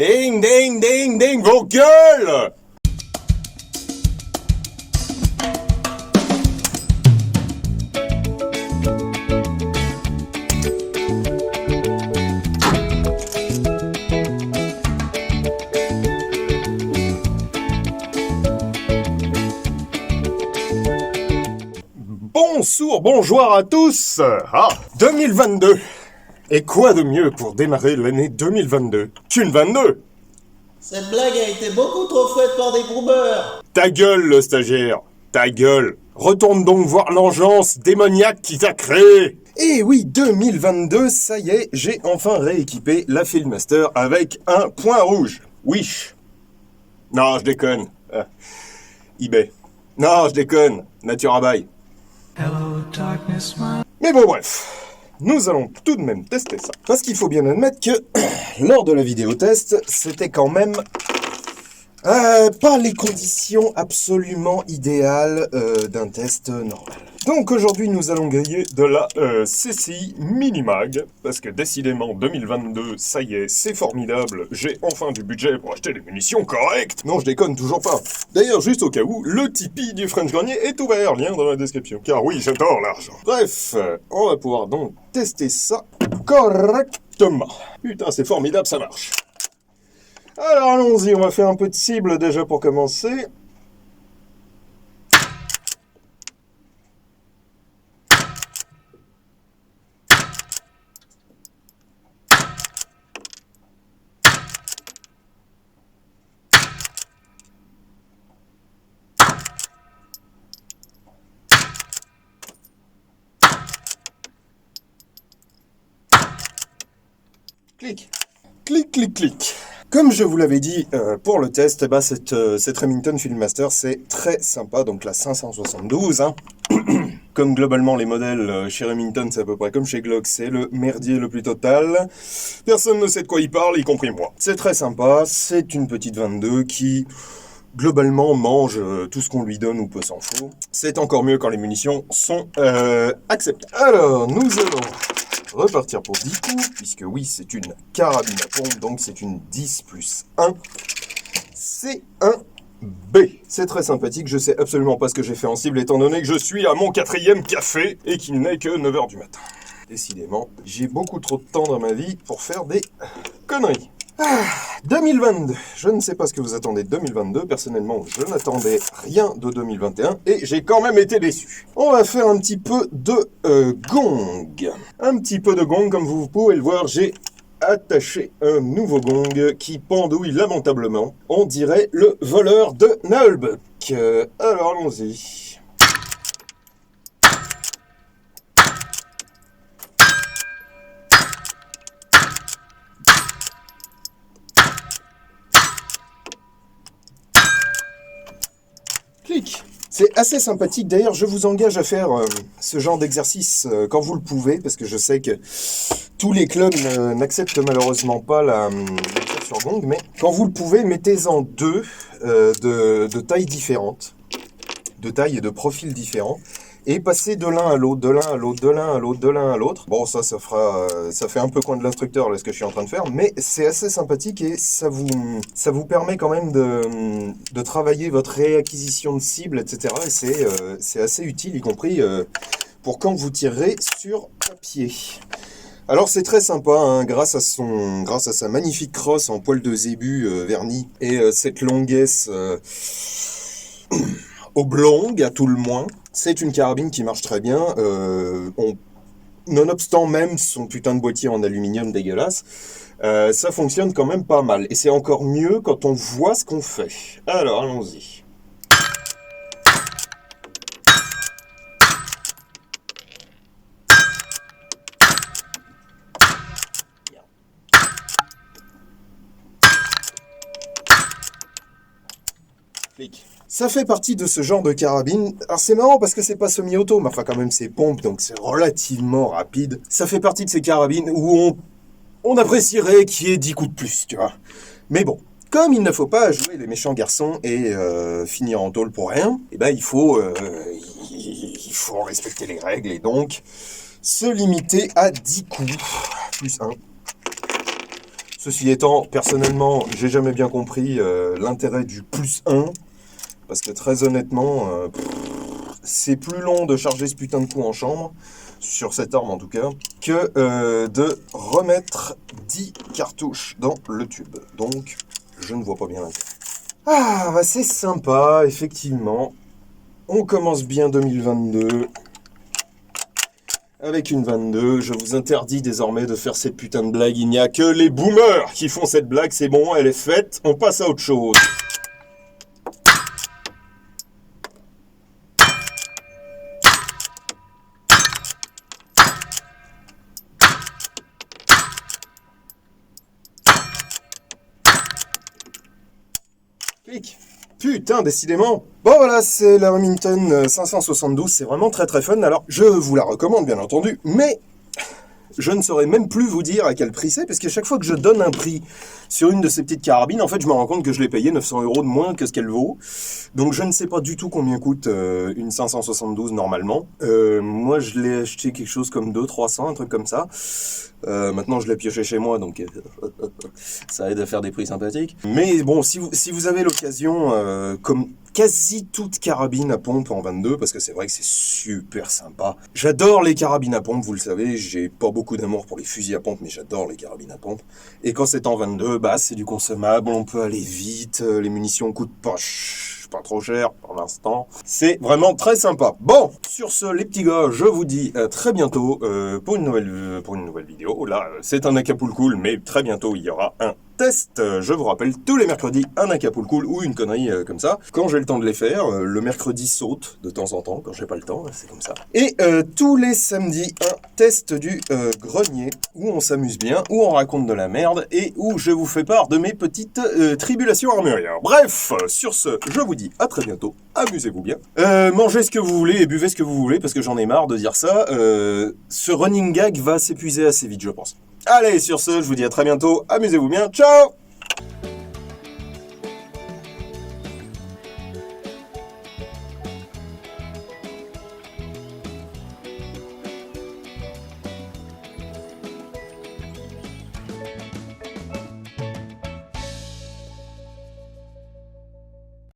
Ding, ding, ding, ding, vos gueules! Bonjour à tous. 2022. Et quoi de mieux pour démarrer l'année 2022 qu'une 22? Cette blague a été beaucoup trop faite par des boomers. Ta gueule, le stagiaire. Ta gueule. Retourne donc voir l'engeance démoniaque qui t'a créé. Et oui, 2022, ça y est, j'ai enfin rééquipé la Fieldmaster avec un point rouge. Wish. Non, je déconne. eBay. Non, je déconne. Nature Abeille. Mais bon, bref, nous allons tout de même tester ça. Parce qu'il faut bien admettre que, lors de la vidéo test, c'était quand même pas les conditions absolument idéales d'un test normal. Donc aujourd'hui, nous allons griller de la CCI Minimag, parce que décidément, 2022, ça y est, c'est formidable, j'ai enfin du budget pour acheter des munitions correctes. Non, je déconne toujours pas. D'ailleurs, juste au cas où, le Tipeee du French Grenier est ouvert, lien dans la description. Car oui, j'adore l'argent. Bref, on va pouvoir donc tester ça correctement. Putain, c'est formidable, ça marche. Alors allons-y, on va faire un peu de cible déjà pour commencer. Clic, clic, clic, clic. Comme je vous l'avais dit pour le test, cette Remington Fieldmaster, c'est très sympa, donc la 572. Comme globalement les modèles chez Remington, c'est à peu près comme chez Glock, c'est le merdier le plus total. Personne ne sait de quoi il parle, y compris moi. C'est très sympa, c'est une petite 22 qui, globalement, mange tout ce qu'on lui donne ou peu s'en fout. C'est encore mieux quand les munitions sont acceptables. Alors, nous allons repartir pour 10 coups, puisque oui, c'est une carabine à pompe, donc c'est une 10 plus 1. C'est un B. C'est très sympathique, je sais absolument pas ce que j'ai fait en cible, étant donné que je suis à mon 4e café, et qu'il n'est que 9h du matin. Décidément, j'ai beaucoup trop de temps dans ma vie pour faire des conneries. 2022, je ne sais pas ce que vous attendez de 2022, personnellement je n'attendais rien de 2021 et j'ai quand même été déçu. On va faire un petit peu de gong. Un petit peu de gong, comme vous pouvez le voir, j'ai attaché un nouveau gong qui pendouille lamentablement. On dirait le voleur de Nullbuck. Alors allons-y. C'est assez sympathique, d'ailleurs je vous engage à faire ce genre d'exercice quand vous le pouvez, parce que je sais que tous les clubs n'acceptent malheureusement pas la lecture sur gong, mais quand vous le pouvez, mettez-en deux de tailles différentes, de tailles et de profils différents, et passez de l'un à l'autre, de l'un à l'autre, de l'un à l'autre, de l'un à l'autre. Bon, ça fait un peu coin de l'instructeur, là, ce que je suis en train de faire, mais c'est assez sympathique et ça vous permet quand même de travailler votre réacquisition de cible, etc. Et c'est assez utile, y compris pour quand vous tirerez sur papier. Alors c'est très sympa, hein, grâce à sa magnifique crosse en poil de zébu verni et cette longuesse oblongue à tout le moins. C'est une carabine qui marche très bien, nonobstant même son putain de boîtier en aluminium dégueulasse, ça fonctionne quand même pas mal. Et c'est encore mieux quand on voit ce qu'on fait. Alors, allons-y. Clic. Ça fait partie de ce genre de carabine. Alors c'est marrant parce que c'est pas semi-auto, mais enfin quand même c'est pompe, donc c'est relativement rapide. Ça fait partie de ces carabines où on apprécierait qu'il y ait 10 coups de plus, tu vois. Mais bon, comme il ne faut pas jouer les méchants garçons et finir en tôle pour rien, eh ben il faut respecter les règles et donc se limiter à 10 coups, plus 1. Ceci étant, personnellement, j'ai jamais bien compris l'intérêt du +1, parce que très honnêtement, c'est plus long de charger ce putain de coup en chambre, sur cette arme en tout cas, que de remettre 10 cartouches dans le tube. Donc, je ne vois pas bien l'intérêt. Ah, bah c'est sympa, effectivement. On commence bien 2022. Avec une 22, je vous interdis désormais de faire cette putain de blague. Il n'y a que les boomers qui font cette blague, c'est bon, elle est faite, on passe à autre chose. Clic. Putain, décidément. Bon voilà, c'est la Remington 572, c'est vraiment très très fun. Alors, je vous la recommande bien entendu, mais je ne saurais même plus vous dire à quel prix c'est, parce qu'à chaque fois que je donne un prix sur une de ces petites carabines, en fait, je me rends compte que je l'ai payé 900 € de moins que ce qu'elle vaut. Donc, je ne sais pas du tout combien coûte une 572 normalement. Moi, je l'ai acheté quelque chose comme 200-300, un truc comme ça. Maintenant, je l'ai pioché chez moi, donc ça aide à faire des prix sympathiques. Mais bon, si vous avez l'occasion, comme quasi toute carabine à pompe en 22, parce que c'est vrai que c'est super sympa. J'adore les carabines à pompe, vous le savez, j'ai pas beaucoup d'amour pour les fusils à pompe, mais j'adore les carabines à pompe. Et quand c'est en 22, bah c'est du consommable, on peut aller vite, les munitions coûtent pas trop cher pour l'instant. C'est vraiment très sympa. Bon, sur ce, les petits gars, je vous dis à très bientôt pour une nouvelle vidéo. Là, c'est un Acapulco, mais très bientôt, il y aura un test. Je vous rappelle, tous les mercredis, un Acapulco ou une connerie comme ça. Quand j'ai le temps de les faire, le mercredi saute de temps en temps, quand j'ai pas le temps, c'est comme ça. Et tous les samedis, un test du grenier, où on s'amuse bien, où on raconte de la merde, et où je vous fais part de mes petites tribulations armurières. Bref, sur ce, je vous dis à très bientôt, amusez-vous bien. Mangez ce que vous voulez et buvez ce que vous voulez, parce que j'en ai marre de dire ça. Ce running gag va s'épuiser assez vite, je pense. Allez, sur ce, je vous dis à très bientôt, amusez-vous bien, ciao!